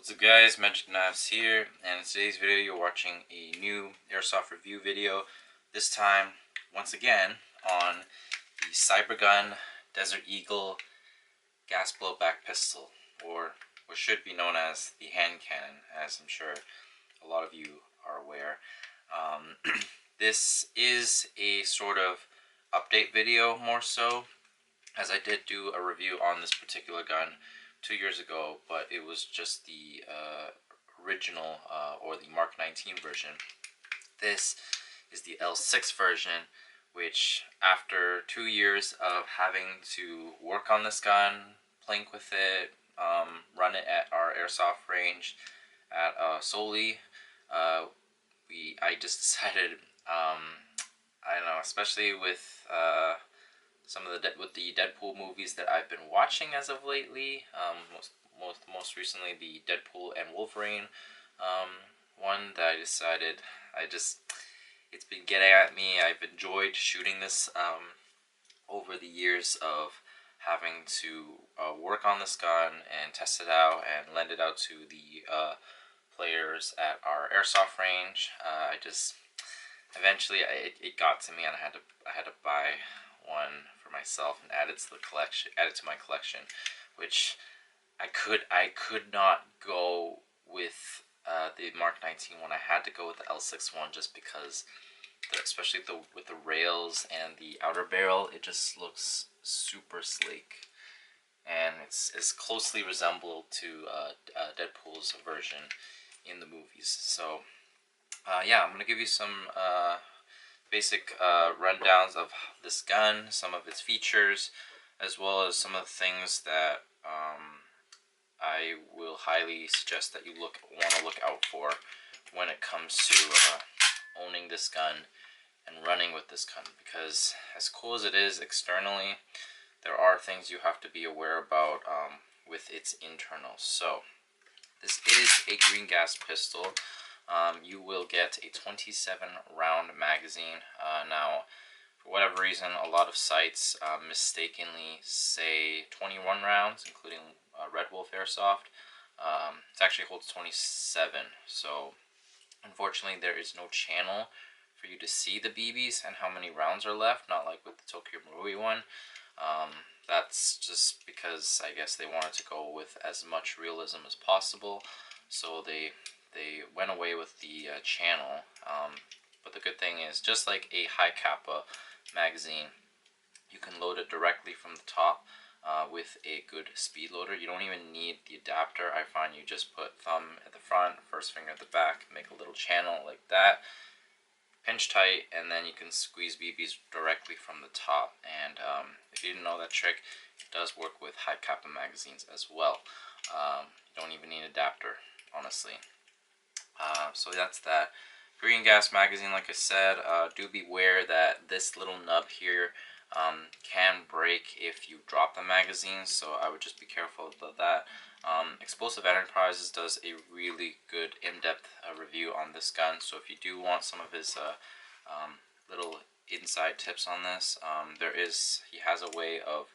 What's up guys, Magic Knives here, and in today's video you're watching a new Airsoft review video. This time, once again, on the Cybergun Desert Eagle gas blowback pistol, or what should be known as the hand cannon, as I'm sure a lot of you are aware. This is a sort of update video more so, as I did do a review on this particular gun 2 years ago, but it was just the original or the Mark 19 version. This is the L6 version, which after 2 years of having to work on this gun, plink with it, run it at our airsoft range at Soli, I just decided, I don't know, especially with some of the Deadpool movies that I've been watching as of lately, most recently the Deadpool and Wolverine one, that I decided it's been getting at me. I've enjoyed shooting this over the years of having to work on this gun and test it out and lend it out to the players at our airsoft range. Eventually it got to me, and I had to buy one for myself and add it to my collection, which I could not go with the Mark 19 one. I had to go with the L6 one just because, especially with the rails and the outer barrel, it just looks super sleek, and it's closely resembled to Deadpool's version in the movies. So yeah, I'm gonna give you some basic rundowns of this gun, some of its features, as well as some of the things that I will highly suggest that you want to look out for when it comes to owning this gun and running with this gun. Because as cool as it is externally, there are things you have to be aware about with its internals. So this is a green gas pistol. You will get a 27 round magazine. Now, for whatever reason, a lot of sites mistakenly say 21 rounds, including Red Wolf Airsoft. It actually holds 27, so unfortunately there is no channel for you to see the BBs and how many rounds are left, not like with the Tokyo Marui one. That's just because I guess they wanted to go with as much realism as possible, so they went away with the channel. But the good thing is, just like a high kappa magazine, you can load it directly from the top with a good speed loader. You don't even need the adapter. I find you just put thumb at the front, first finger at the back, make a little channel like that, pinch tight, and then you can squeeze BBs directly from the top. And if you didn't know that trick, it does work with high kappa magazines as well. You don't even need an adapter, honestly. So that's that. Green gas magazine, like I said, do beware that this little nub here can break if you drop the magazine, so I would just be careful about that. Explosive Enterprises does a really good in-depth review on this gun, so if you do want some of his little inside tips on this, he has a way of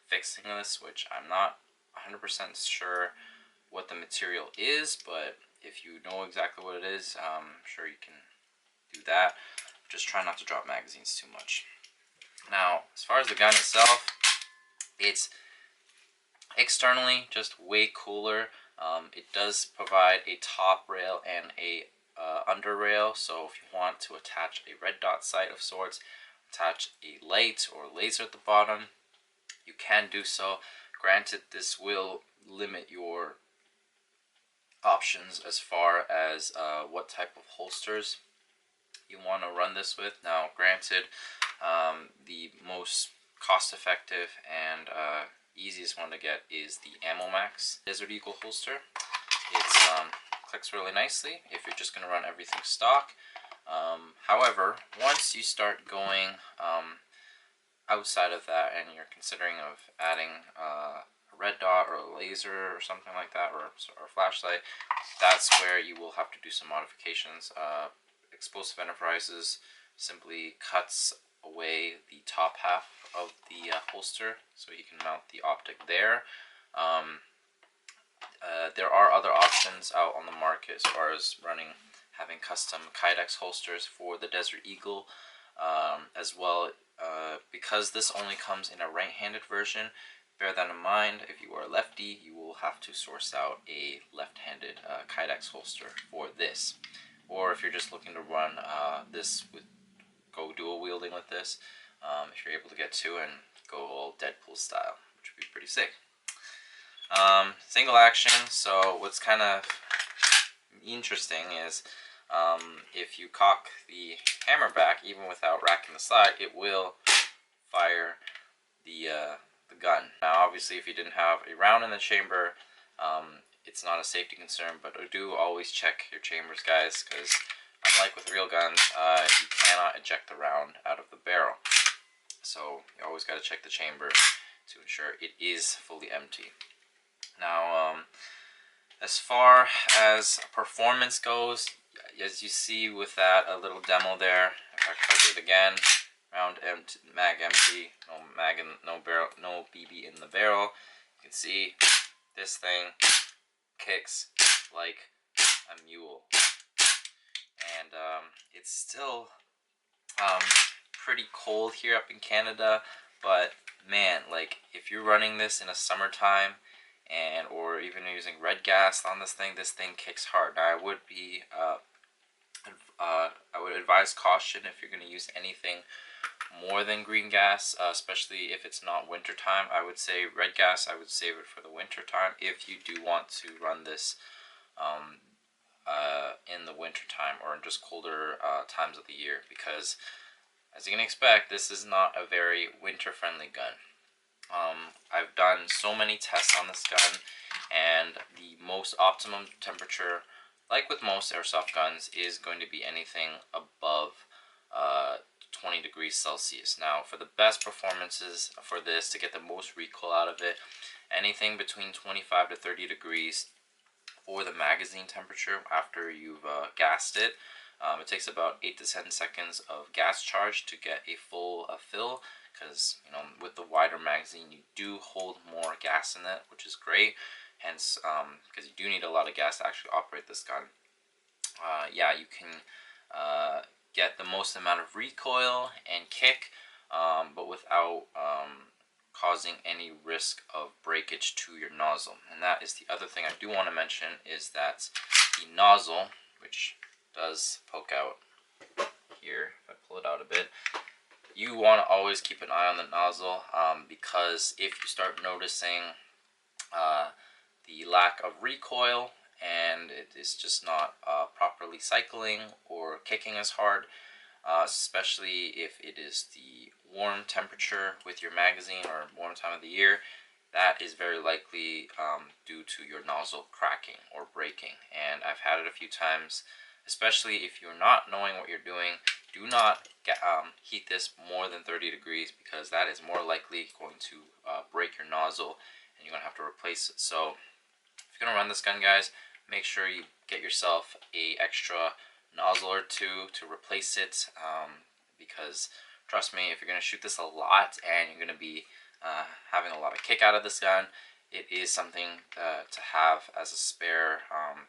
fixing this, which I'm not 100% sure what the material is, but if you know exactly what it is, I'm sure you can do that. Just try not to drop magazines too much. Now, as far as the gun itself, it's externally just way cooler. It does provide a top rail and a under rail, so if you want to attach a red dot sight of sorts, attach a light or laser at the bottom, you can do so. Granted, this will limit your options as far as what type of holsters you want to run this with. Now, granted, the most cost-effective and easiest one to get is the Ammo Max Desert Eagle holster. It clicks really nicely if you're just going to run everything stock. However, once you start going outside of that and you're considering of adding a red dot or a laser or something like that, or a flashlight, that's where you will have to do some modifications. Explosive Enterprises simply cuts away the top half of the holster so you can mount the optic there. There are other options options out on the market as far as having custom Kydex holsters for the Desert Eagle, as well. Because this only comes in a right-handed version, bear that in mind. If you are a lefty, you will have to source out a left-handed Kydex holster for this. Or if you're just looking to run this with go dual wielding with this, if you're able to get to and go all Deadpool style, which would be pretty sick. Single action. So what's kind of interesting is if you cock the hammer back, even without racking the slide, it will fire the gun. Now, obviously, if you didn't have a round in the chamber, it's not a safety concern, but do always check your chambers, guys, because unlike with real guns, you cannot eject the round out of the barrel. So you always got to check the chamber to ensure it is fully empty. Now, as far as performance goes, as you see with that a little demo there, if I cover it again, round empty, mag empty, no mag in, no barrel, no BB in the barrel. You can see this thing kicks like a mule, and it's still pretty cold here up in Canada, but man, like if you're running this in a summertime and or even using red gas on this thing kicks hard. Now I would advise caution if you're going to use anything more than green gas, especially if it's not winter time. I would say red gas, I would save it for the winter time if you do want to run this in the winter time or in just colder times of the year, because as you can expect, this is not a very winter friendly gun. I've done so many tests on this gun, and the most optimum temperature, like with most airsoft guns, is going to be anything above 20 degrees Celsius. Now, for the best performances for this, to get the most recoil out of it, anything between 25 to 30 degrees for the magazine temperature after you've gassed it. It takes about 8 to 10 seconds of gas charge to get a full fill, because with the wider magazine you do hold more gas in it, which is great. Hence, because you do need a lot of gas to actually operate this gun. Yeah, you can get the most amount of recoil and kick, but without causing any risk of breakage to your nozzle. And that is the other thing I do want to mention, is that the nozzle, which does poke out here, if I pull it out a bit, you want to always keep an eye on the nozzle, because if you start noticing the lack of recoil and it is just not properly cycling or kicking as hard, especially if it is the warm temperature with your magazine or warm time of the year, that is very likely due to your nozzle cracking or breaking. And I've had it a few times, especially if you're not knowing what you're doing. Do not heat this more than 30 degrees, because that is more likely going to break your nozzle and you're going to have to replace it. So if you're going to run this gun, guys, make sure you get yourself a extra nozzle or two to replace it, because trust me, if you're going to shoot this a lot and you're going to be having a lot of kick out of this gun, it is something to have as a spare,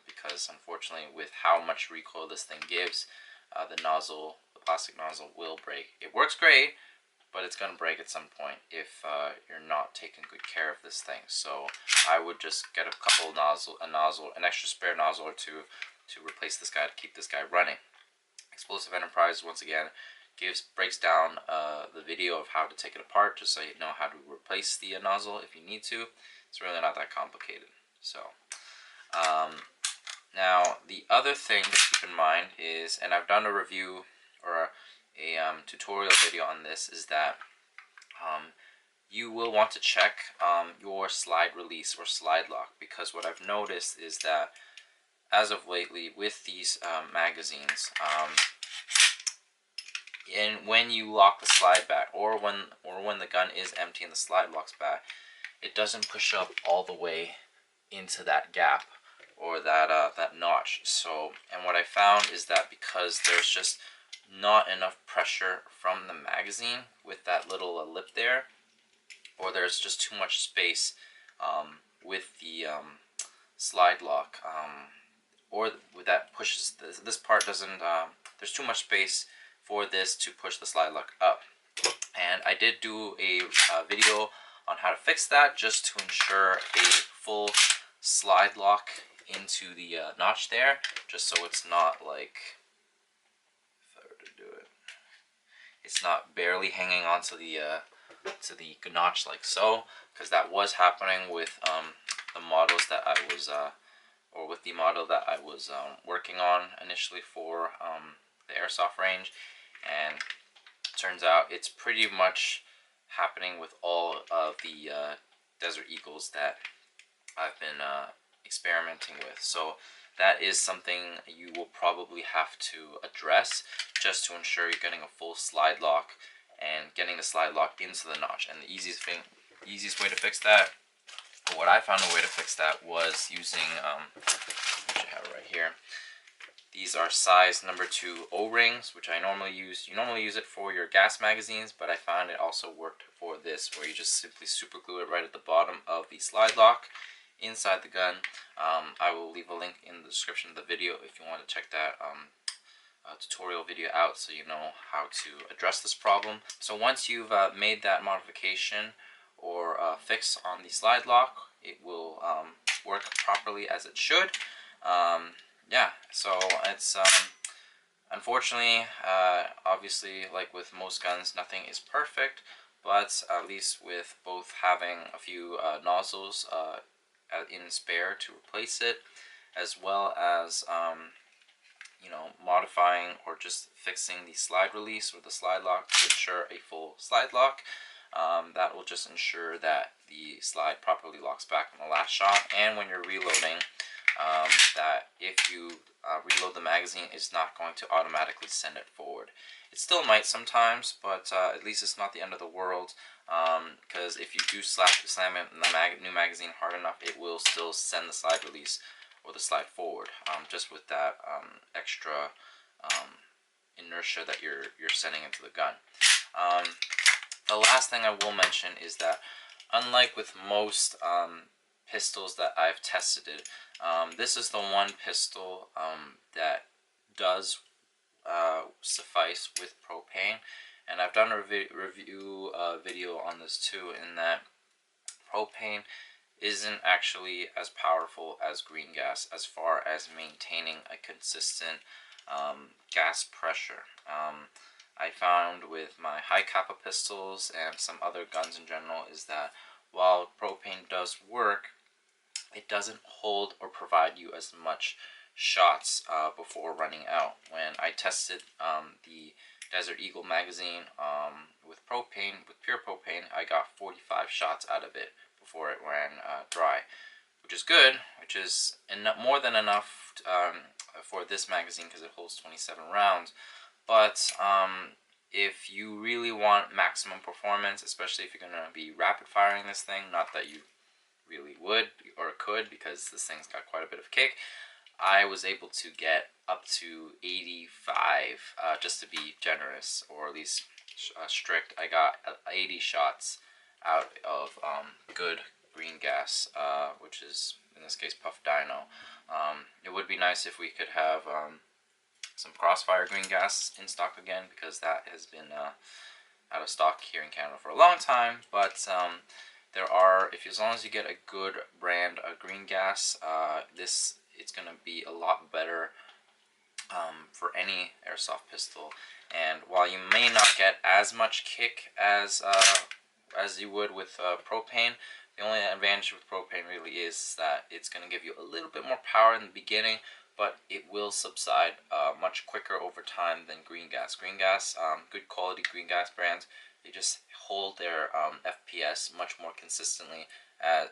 because unfortunately with how much recoil this thing gives, the plastic nozzle will break. It works great, but it's going to break at some point if you're not taking good care of this thing. So I would just get an extra spare nozzle or two to replace this guy, to keep this guy running. Explosive Enterprise, once again, breaks down the video of how to take it apart, just so you know how to replace the nozzle if you need to. It's really not that complicated. So now the other thing to keep in mind is, and I've done a review or a tutorial video on this, is that you will want to check your slide release or slide lock, because what I've noticed is that as of lately with these magazines, and when you lock the slide back, or when the gun is empty and the slide locks back, it doesn't push up all the way into that gap or that notch. So, and what I found is that because there's just not enough pressure from the magazine with that little lip there, or there's just too much space with the slide lock, or that pushes this part doesn't. There's too much space for this to push the slide lock up, and I did do a video on how to fix that, just to ensure a full slide lock into the notch there, just so it's not like, if I were to do it, it's not barely hanging onto the notch like so, because that was happening with the models that I was or with the model that I was working on initially for the airsoft range, and turns out it's pretty much happening with all of the Desert Eagles that I've been experimenting with. So that is something you will probably have to address, just to ensure you're getting a full slide lock and getting the slide lock into the notch. And the easiest way to fix that, or what I found a way to fix that, was using which I have right here. These are size number 2 O-rings, which I normally use. You normally use it for your gas magazines, but I found it also worked for this, where you just simply super glue it right at the bottom of the slide lock inside the gun. I will leave a link in the description of the video if you want to check that tutorial video out, so you know how to address this problem. So once you've made that modification or fix on the slide lock, it will work properly as it should. Yeah, so it's unfortunately, obviously, like with most guns, nothing is perfect, but at least with both having a few nozzles in spare to replace it, as well as you know, modifying or just fixing the slide release or the slide lock to ensure a full slide lock. That will just ensure that the slide properly locks back on the last shot, and when you're reloading, that if you reload the magazine, it's not going to automatically send it forward. It still might sometimes, but at least it's not the end of the world, because if you do slam it in the new magazine hard enough, it will still send the slide release or the slide forward, just with that extra inertia that you're sending into the gun. The last thing I will mention is that, unlike with most pistols that I've tested, this is the one pistol that does suffice with propane, and I've done a review video on this too, in that propane isn't actually as powerful as green gas as far as maintaining a consistent gas pressure. I found with my high kappa pistols and some other guns in general is that while propane does work, it doesn't hold or provide you as much shots before running out. When I tested the Desert Eagle magazine with propane, with pure propane, I got 45 shots out of it before it ran dry, which is good, which is more than enough for this magazine because it holds 27 rounds. But if you really want maximum performance, especially if you're going to be rapid firing this thing, not that you really would or could, because this thing's got quite a bit of kick, I was able to get up to 85, just to be generous, or at least strict. I got 80 shots out of good green gas, which is in this case puff dino. It would be nice if we could have some crossfire green gas in stock again, because that has been out of stock here in Canada for a long time. But there are, as long as you get a good brand of green gas, it's going to be a lot better for any airsoft pistol. And while you may not get as much kick as you would with propane, the only advantage with propane really is that it's going to give you a little bit more power in the beginning, but it will subside much quicker over time than green gas. Green gas, good quality green gas brands, they just hold their FPS much more consistently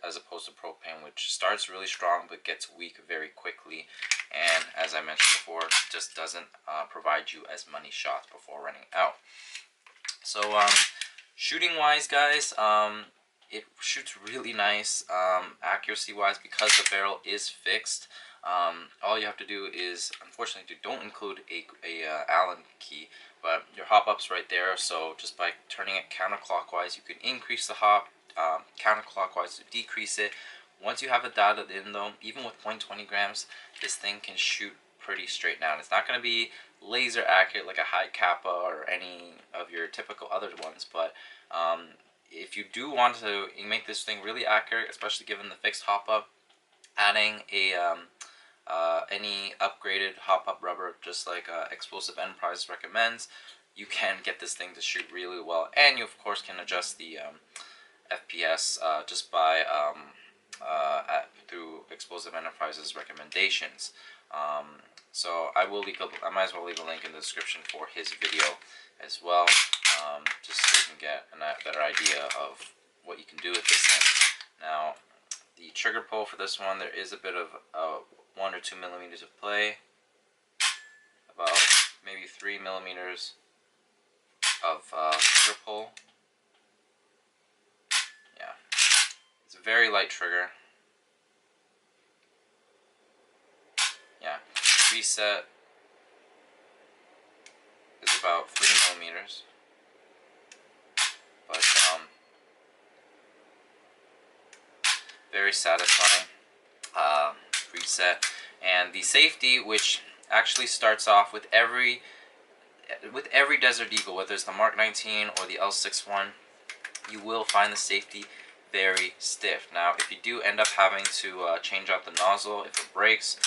as opposed to propane, which starts really strong but gets weak very quickly, and as I mentioned before, just doesn't provide you as many shots before running out. So shooting wise, guys, it shoots really nice accuracy wise, because the barrel is fixed. All you have to do is, unfortunately, don't include a Allen key, but your hop up's right there, so just by turning it counterclockwise you can increase the hop, counterclockwise to decrease it. Once you have it dialed in though, even with 0.20 grams, this thing can shoot pretty straight down. It's not going to be laser accurate like a high kappa or any of your typical other ones, but if you do want to make this thing really accurate, especially given the fixed hop-up, adding a any upgraded hop-up rubber, just like Explosive Enterprise recommends, you can get this thing to shoot really well. And you of course can adjust the FPS just by through Explosive Enterprise's recommendations. So I might as well leave a link in the description for his video as well, just so you can get a better idea of what you can do with this thing. Now, the trigger pull for this one, there is a bit of 1 or 2 millimeters of play, about maybe 3 millimeters of trigger pull. Yeah, it's a very light trigger. Yeah, reset is about 3 millimeters, but very satisfying reset. And the safety, which actually starts off with every Desert Eagle, whether it's the Mark 19 or the L6 one, you will find the safety very stiff. Now, if you do end up having to change out the nozzle if it breaks,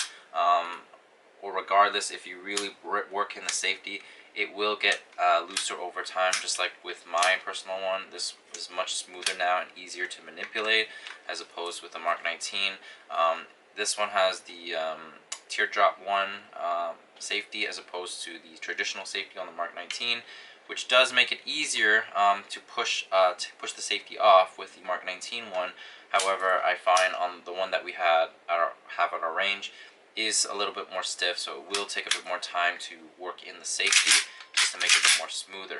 or regardless, if you really work in the safety, it will get looser over time, just like with my personal one. This is much smoother now and easier to manipulate as opposed with the Mark 19. This one has the teardrop one safety as opposed to the traditional safety on the Mark 19, which does make it easier to push the safety off with the Mark 19 one. However, I find on the one that we have at our range is a little bit more stiff, so it will take a bit more time to work in the safety just to make it a bit more smoother,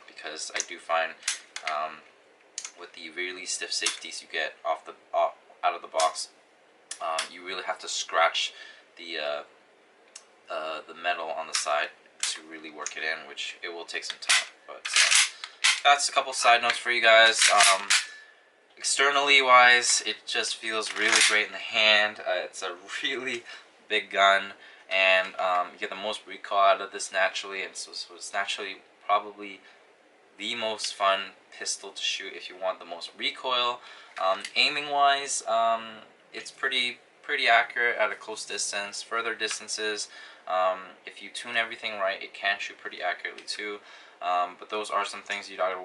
because I do find with the really stiff safeties you get out of the box, you really have to scratch the metal on the side to really work it in, which it will take some time. But that's a couple side notes for you guys. Externally wise, it just feels really great in the hand. It's a really big gun, and you get the most recoil out of this naturally, and so it's naturally probably the most fun pistol to shoot if you want the most recoil. Aiming wise, it's pretty accurate at a close distance. Further distances, if you tune everything right, it can shoot pretty accurately too. But those are some things you gotta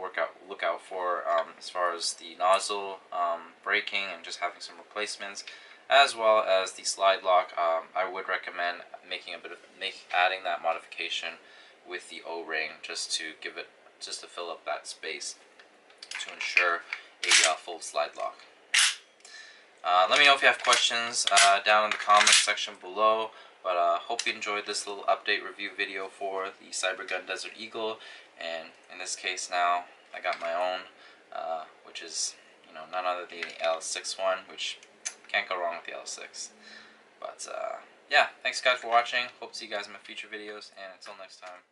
look out for as far as the nozzle breaking and just having some replacements, as well as the slide lock. I would recommend adding that modification with the O-ring just to fill up that space to ensure a full slide lock. Let me know if you have questions down in the comments section below. But hope you enjoyed this little update review video for the Cybergun Desert Eagle. And in this case now, I got my own, which is, none other than the L6 one, which can't go wrong with the L6. But yeah, thanks guys for watching. Hope to see you guys in my future videos, and until next time.